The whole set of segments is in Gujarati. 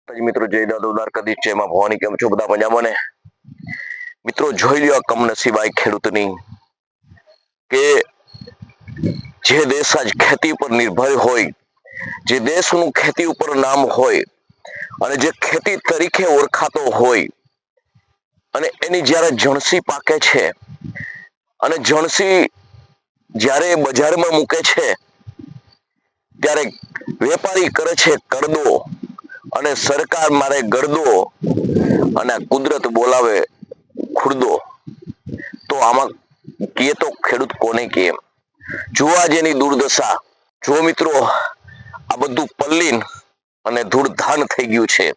માતાજી મિત્રો, જય દાદા દ્વારકાધીશ, જય માં ભવાની. કેમ છો બધા? મજામાં ને? મિત્રો જોઈ લ્યો કમનસીબાઈ ખેડૂતની કે જે દેશ આજ ખેતી પર નિર્ભર હોય, જે દેશનું ખેતી ઉપર નામ હોય અને જે ખેતી તરીકે ઓળખાતો હોય, અને એની જ્યારે જણસી પાકે છે અને જણસી જ્યારે બજારમાં મૂકે છે ત્યારે વેપારી કરે છે કરદો અને સરકાર મારે ગરદો અને કુદરત બોલાવે ખુરદો. તો આમાં કે તો ખેડૂત કોને કે? જોવા જેની દુર્દશા. જો મિત્રો આ બધું પલ્લીન અને ધૂળધાન થઈ ગયું છે.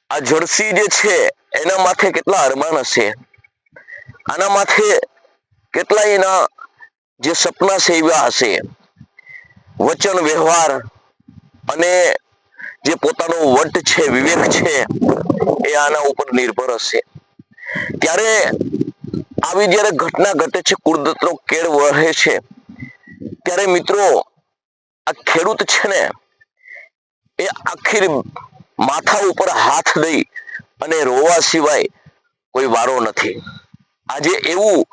આ જળસી જે છે એના માથે કેટલા અરમાન હશે, આના માથે કેટલા એના જે સપના છે એવા હશે. વચન વ્યવહાર અને જે પોતાનો વટ છે, વિવેક છે, એ આના ઉપર નિર્ભર હશે. ત્યારે આવી જ્યારે ઘટના ઘટે છે, કુદરતનો કેળ વહે છે, ત્યારે મિત્રો આ ખેડૂત છે ને એ આખી માથા ઉપર હાથ દઈ અને રોવા સિવાય કોઈ વારો નથી. આજે એવું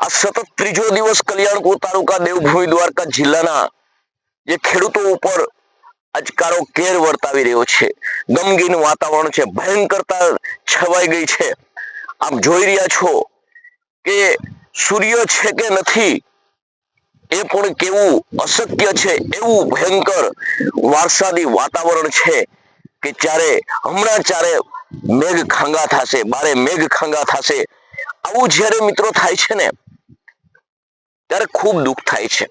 આ સતત ત્રીજો દિવસ કલ્યાણપુર તાલુકા, દેવભૂમિ દ્વારકા જિલ્લાના જે ખેડૂતો ઉપર આજકારો કેર વર્તાવી રહ્યો છે. ગમગીન વાતાવરણ છે, ભયંકરતા છવાઈ ગઈ છે. આપ જોઈ રહ્યા છો કે સૂર્ય છે કે નથી એ પણ કેવું અશક્ય છે, એવું ભયંકર વરસાદી વાતાવરણ છે કે હમણાં ચારે મેઘ ખાંગા થશે, બારે મેઘ ખાંગા થશે. આવું જ્યારે મિત્રો થાય છે ને ત્યારે ખૂબ દુઃખ થાય છે.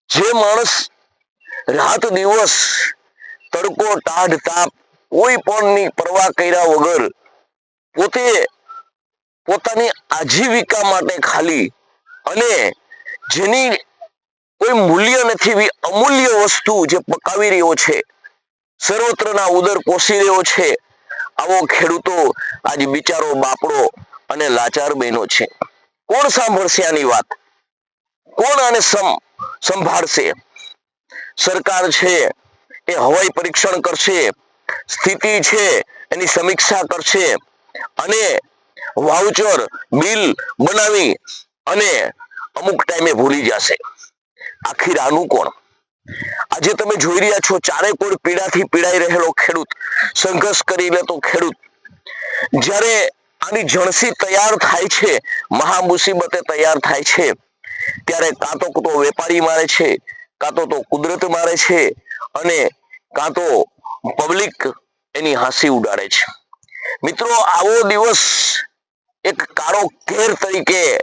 જે માણસ રાત દિવસ તડકો ટાઢ તાપ કોઈ પણની પરવા કર્યા વગર પોતે પોતાની આજીવિકા માટે ખાલી અને જેની કોઈ મૂલ્ય નથી એવી અમૂલ્ય વસ્તુ જે પકાવી રહ્યો છે, સર્વત્રના ઉદર પોષી રહ્યો છે, આવો ખેડૂતો આજ બિચારો બાપડો અને લાચાર બન્યો છે. કોણ સાંભળશે આની વાત? કોણ આને સંભાળશે? સરકાર છે એ હવાઈ પરીક્ષણ કરશે, સ્થિતિ છે એની સમીક્ષા કરશે અને વાઉચર બિલ બનાવી અને અમુક ટાઈમે ભૂલી જશે. આખીર આનું કોણ? આજે તમે જોઈ રહ્યા છો ચારે કોર પીડાથી પીડાઈ રહેલો ખેડૂત, સંઘર્ષ કરી લેતો ખેડૂત, જ્યારે આની જણસી તૈયાર થાય છે, મહા મુસીબતે તૈયાર થાય છે, ત્યારે કાં તો વેપારી મારે છે, કાં તો કુદરત મારે છે અને કાં તો પબ્લિક એની હાંસી ઉડાડે છે. મિત્રો આવો દિવસ એક કાળો કેર તરીકે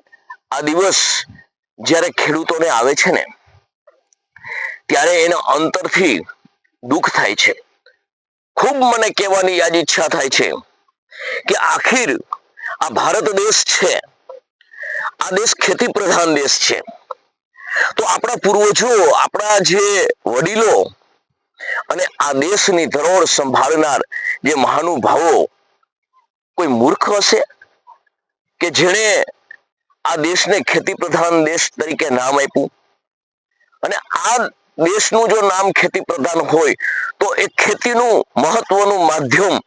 આ દિવસ જ્યારે ખેડૂતોને આવે છે ને ત્યારે એના અંતરથી દુઃખ થાય છે. ખૂબ મને કહેવાની યાદ ઈચ્છા થાય છે કે આખીર આ ભારત દેશ છે, આ દેશ ખેતી પ્રધાન દેશ છે. તો આપણા પૂર્વજો, આપણા જે વડીલો અને આ દેશની ધરોહર સંભાળનાર જે મહાનુભાવો કોઈ મૂર્ખ હશે કે જેણે આ દેશને ખેતી પ્રધાન દેશ તરીકે નામ આપ્યું? અને આ દેશનું જો નામ ખેતી પ્રધાન હોય તો એ ખેતીનું મહત્વનું માધ્યમ,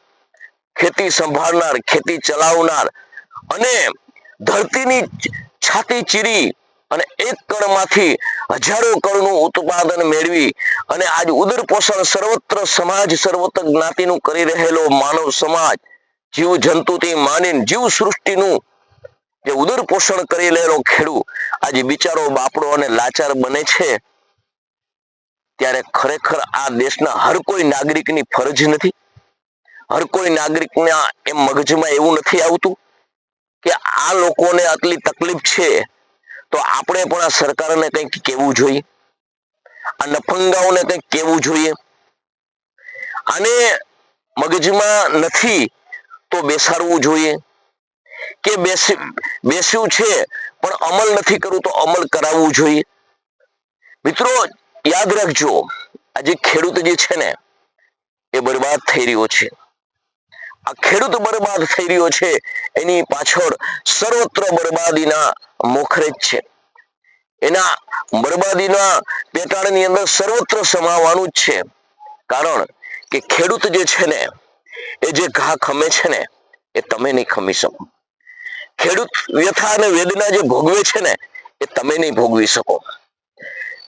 ખેતી સંભાળનાર, ખેતી ચલાવનાર અને ધરતીની છાતી ચીરી અને એક કણમાંથી હજારો કણનું ઉત્પાદન મેળવી અને આજ ઉદર પોષણ સર્વત્ર સમાજ, સર્વત્ર જ્ઞાતિનું કરી રહેલો માનવ સમાજ, જીવ જંતુથી માનીને જીવ સૃષ્ટિનું જે ઉદર પોષણ કરી રહેલો ખેડૂત આજે બિચારો બાપડો અને લાચાર બને છે. ત્યારે ખરેખર આ દેશના હર કોઈ નાગરિકની ફરજ નથી? હર કોઈ નાગરિકના એમ મગજમાં એવું નથી આવતું કે આ લોકોને આટલી તકલીફ છે તો આપણે પણ આ સરકારને કંઈક કહેવું જોઈએ, આ નફંગાઓને કંઈક કહેવું જોઈએ? આને મગજમાં નથી તો બેસાડવું જોઈએ કે બેસ્યું છે પણ અમલ નથી કરવું તો અમલ કરાવવું જોઈએ. મિત્રો યાદ રાખજો, આજે ખેડૂત જે છે ને એ બરબાદ થઈ રહ્યો છે. આ ખેડૂત બરબાદ થઈ રહ્યો છે એની પાછળ સર્વત્ર બરબાદીના મોખરે જ છે. એના બરબાદીના પેટાળની અંદર સર્વત્ર સમાવાનું જ છે. કારણ કે ખેડૂત જે છે ને એ જે ઘા ખમે છે ને એ તમે નહીં ખમી શકો. ખેડૂત વ્યથા અને વેદના જે ભોગવે છે ને એ તમે નહીં ભોગવી શકો.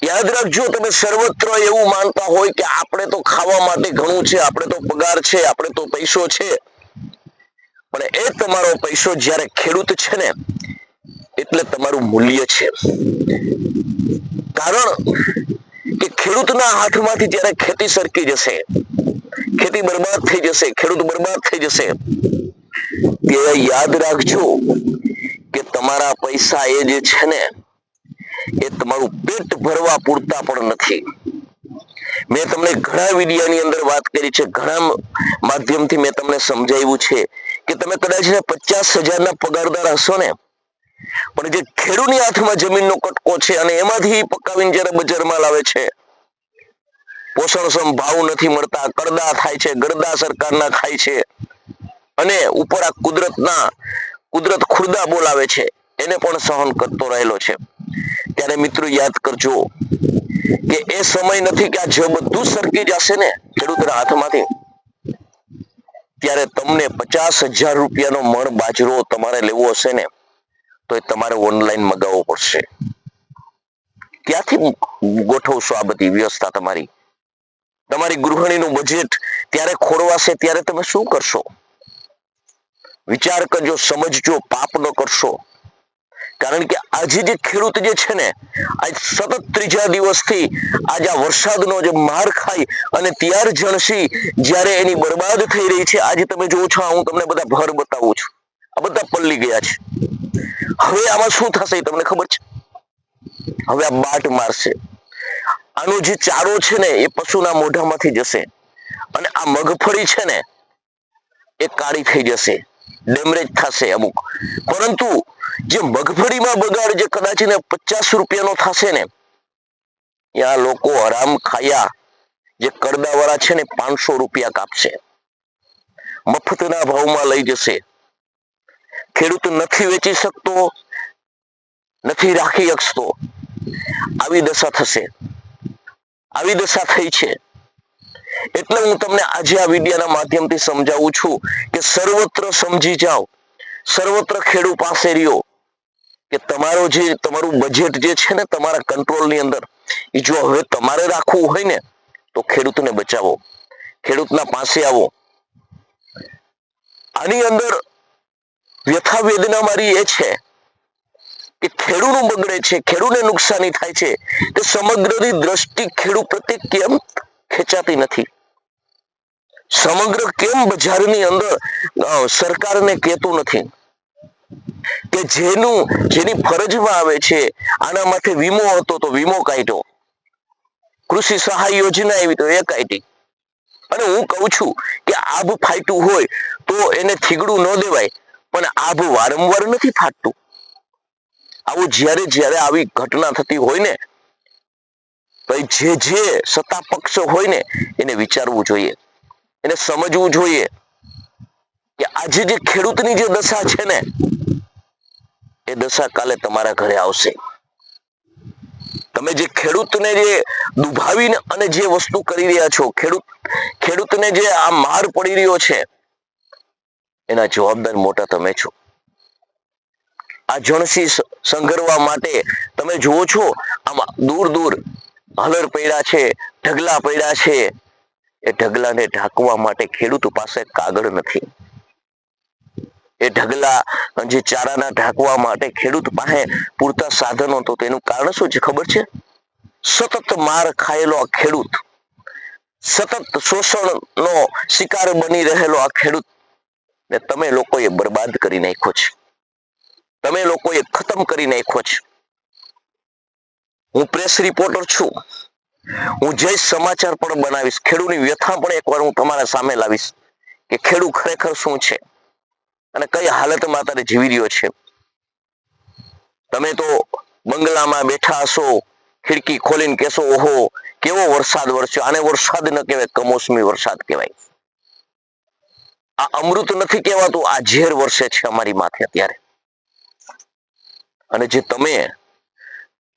યાદ રાખજો, તમે સર્વત્ર એવું માનતા હોય કે આપણે તો ખાવા માટે ઘણું છે, આપણે તો પગાર છે, આપણે તો પૈસો છે, પણ એ તમારો પૈસો જ્યારે ખેડૂત છે ને એટલે તમારું મૂલ્ય છે. કારણ કે ખેડૂતના હાથમાંથી જ્યારે ખેતી સરકી જશે, ખેતી બરબાદ થઈ જશે, ખેડૂત બરબાદ થઈ જશે, તે યાદ રાખજો કે તમારા પૈસા એ જે છે ને એ તમારું પેટ ભરવા પૂરતા પણ નથી. મેં તમને ઘણા વિડિયાની અંદર વાત કરી છે, ઘણા માધ્યમથી મેં તમને સમજાવ્યું છે કે તમે કદાચ 50,000 પગારદાર હશો ને, પણ જે ખેડૂતની હાથમાં જમીનનો કટકો છે અને એમાંથી પકાવીને જ્યારે બજારમાં લાવે છે, પોષણક્ષમ ભાવ નથી મળતા, કરદા થાય છે, ગરદા સરકારના ખાય છે, અને ઉપર આ કુદરત ખુરદા બોલાવે છે, એને પણ સહન કરતો રહેલો છે. ત્યારે મિત્રો યાદ કરજો કે એ સમય નથી કે આ જે બધું સરકી જશે ને ખેડૂતના હાથમાંથી, ત્યારે તમને 50,000 રૂપિયાનો મણ બાજરો તમારે લેવો હશે ને તો એ તમારે ઓનલાઈન મગાવવો પડશે. ક્યાંથી ગોઠવશો આ બધી વ્યવસ્થા? તમારી ગૃહિણીનું બજેટ ત્યારે ખોરવાશે ત્યારે તમે શું કરશો? વિચાર કરજો, સમજજો, પાપ ન કરશો. કારણ કે આજે જે ખેડૂત જે છે ને આજ સતત ત્રીજા દિવસથી આજ આ વરસાદનો જે માર ખાઈ અને ત્યાર જણસી જ્યારે એની બરબાદ થઈ રહી છે. આજે તમે જોવો છો, હું તમને બધા ભર બતાવું છું, આ બધા પલ્લી ગયા છે. હવે આમાં શું થશે તમને ખબર છે? હવે આ બાટ મારશે. આનો જે ચારો છે ને એ પશુના મોઢામાંથી જશે અને આ મગફળી છે ને એ કાળી થઈ જશે, ડેમેજ થશે અમુક. પરંતુ જે મગફળીમાં બગાડ જે કદાચ 50 રૂપિયાનો થશે ને, ત્યાં લોકો હરામ ખાયા જે કરદાવાળા છે ને 500 રૂપિયા કાપશે, મફતના ભાવમાં લઈ જશે. ખેડૂત નથી વેચી શકતો, નથી રાખી શકતો. આવી દશા થશે, આવી દશા થઈ છે. એટલે હું તમને આજે આ વિડિયાના માધ્યમથી સમજાવું છું કે સર્વત્ર સમજી જાઓ, સર્વત્ર ખેડૂત પાસે રહ્યો કે તમારું બજેટ જે છે ને તમારા કંટ્રોલની અંદર, એ જો હવે તમારે રાખવું હોય ને તો ખેડૂતને બચાવો, ખેડૂતના પાસે આવો. આની અંદર વ્યથા વેદના મારી એ છે કે ખેડૂતનું બગડે છે, ખેડૂતને નુકસાની થાય છે, તે સમગ્રની દ્રષ્ટિ ખેડૂત પ્રત્યે કેમ ખેંચાતી નથી? સમગ્ર કેમ બજારની અંદર સરકારને કહેતું નથી કે જેની ફરજમાં આવે છે આના માટે વીમો હતો તો વીમો કાઢ્યો, કૃષિ સહાય યોજના આવી તો એ કાઢી. અને હું કહું છું કે આભ ફાટ્યું હોય તો એને થીગડું ન દેવાય, પણ આભ વારંવાર નથી ફાટતું. આવું જ્યારે આવી ઘટના થતી હોય ને, જે સત્તા પક્ષ હોય ને એને વિચારવું જોઈએ, એને સમજવું જોઈએ કે આજે જે ખેડૂતની જે દશા છે ને એ દશા કાલે તમારા ઘરે આવશે. તમે જે ખેડૂતને જે દુભાવીને અને જે વસ્તુ કરી રહ્યા છો, ખેડૂતને જે આ માર પડી રહ્યો છે, એના જવાબદાર મોટા તમે છો. આ જણસી સંઘરવા માટે તમે જુઓ છો આમાં દૂર દૂર હલર પડ્યા છે, ઢગલા પડ્યા છે. એ ઢગલાને ઢાંકવા માટે ખેડૂત પાસે કાગળ નથી. એ ઢગલા જે ચારાના ઢાંકવા માટે ખેડૂત પાસે પૂરતા સાધનો તો તેનું કારણ શું છે ખબર છે? સતત માર ખાયેલો આ ખેડૂત, સતત શોષણનો શિકાર બની રહેલો આ ખેડૂત ને તમે લોકોએ બરબાદ કરી નાખ્યો છે, તમે લોકોએ ખતમ કરી નાખ્યો છે. હું પ્રેસ રિપોર્ટર છું, હું જય સમાચાર પણ બનાવીશ, ખેડૂતની વ્યથા પણ એકવાર હું તમારા સામે લાવીશ કે ખેડૂત ખરેખર શું છે અને કઈ હાલતમાં અત્યારે જીવી રહ્યો છે. તમે તો બંગલામાં બેઠા હશો, ખિડકી ખોલીને કહેશો ઓહો કેવો વરસાદ વરસ્યો, આને વરસાદ ન કહેવાય, કમોસમી વરસાદ કહેવાય. આ અમૃત નથી કહેવાતું, આ ઝેર વરસે છે અમારી માથે અત્યારે. અને જે તમે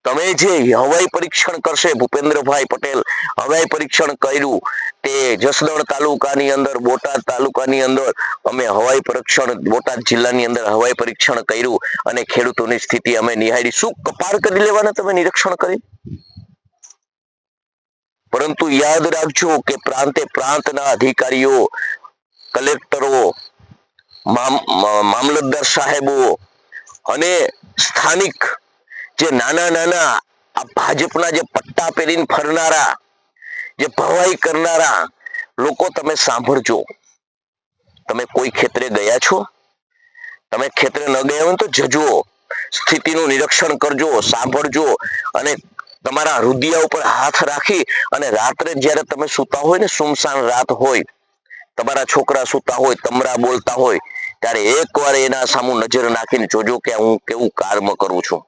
તમે જે હવાઈ પરીક્ષણ કરશે, ભૂપેન્દ્રભાઈ પટેલ હવાઈ પરીક્ષણ કર્યું તે જસદણ તાલુકાની અંદર, બોટાદ તાલુકાની અંદર અમે હવાઈ પરીક્ષણ, બોટાદ જિલ્લાની અંદર હવાઈ પરીક્ષણ કર્યું અને ખેડૂતોની સ્થિતિ અમે નિહાળી. શું કપાળ કરી લેવાના તમે નિરીક્ષણ કરી? પરંતુ યાદ રાખજો કે પ્રાંતે પ્રાંતના અધિકારીઓ, કલેક્ટરો, મામલતદાર સાહેબો અને સ્થાનિક જે નાના નાના આ ભાજપના જે પટ્ટા પહેરીને ફરનારા, જે ભવાઈ કરનારા લોકો, તમે સાંભળજો. તમે કોઈ ખેતરે ગયા છો? તમે ખેતરે ન ગયા હોય તો જજો, સ્થિતિનું નિરીક્ષણ કરજો, સાંભળજો અને તમારા હૃદય ઉપર હાથ રાખી અને રાત્રે જ્યારે તમે સૂતા હોય ને, સુમસાન રાત હોય, તમારા છોકરા સૂતા હોય, તમરા બોલતા હોય, ત્યારે એકવાર એના સામુ નજર નાખીને જોજો કે હું કેવું કર્મ કરું છું.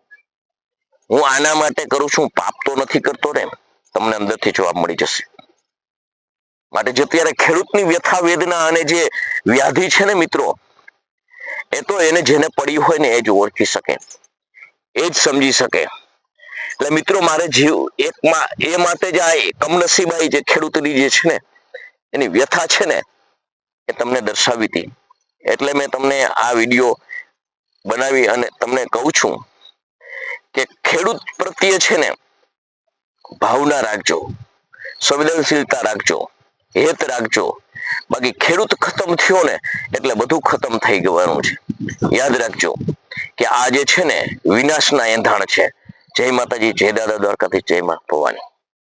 હું આના માટે કરું છું, પાપ તો નથી કરતો ને. તમને અંદરથી જવાબ મળી જશે. માટે જે અત્યારે ખેડૂતની વ્યથા વેદના અને જે વ્યાધિ છે ને મિત્રો, એ તો એને જેને પડી હોય ને એ જ ઓળખી શકે, એ જ સમજી શકે. એટલે મિત્રો મારે જીવ એકમાં એ માટે જ આ કમનસીબાઈ જે ખેડૂતની જે છે ને એની વ્યથા છે ને એ તમને દર્શાવી હતી. એટલે મેં તમને આ વિડીયો બનાવી અને તમને કહું છું કે ખેડૂત પ્રત્યે છે ને ભાવના રાખજો, સંવેદનશીલતા રાખજો, હેત રાખજો. બાકી ખેડૂત ખતમ થયો ને એટલે બધું ખતમ થઈ ગવાનું છે. યાદ રાખજો કે આ જે છે ને વિનાશના એંધાણ છે. જય માતાજી, જય દાદા દ્વારકાથી, જય મા ભવાની.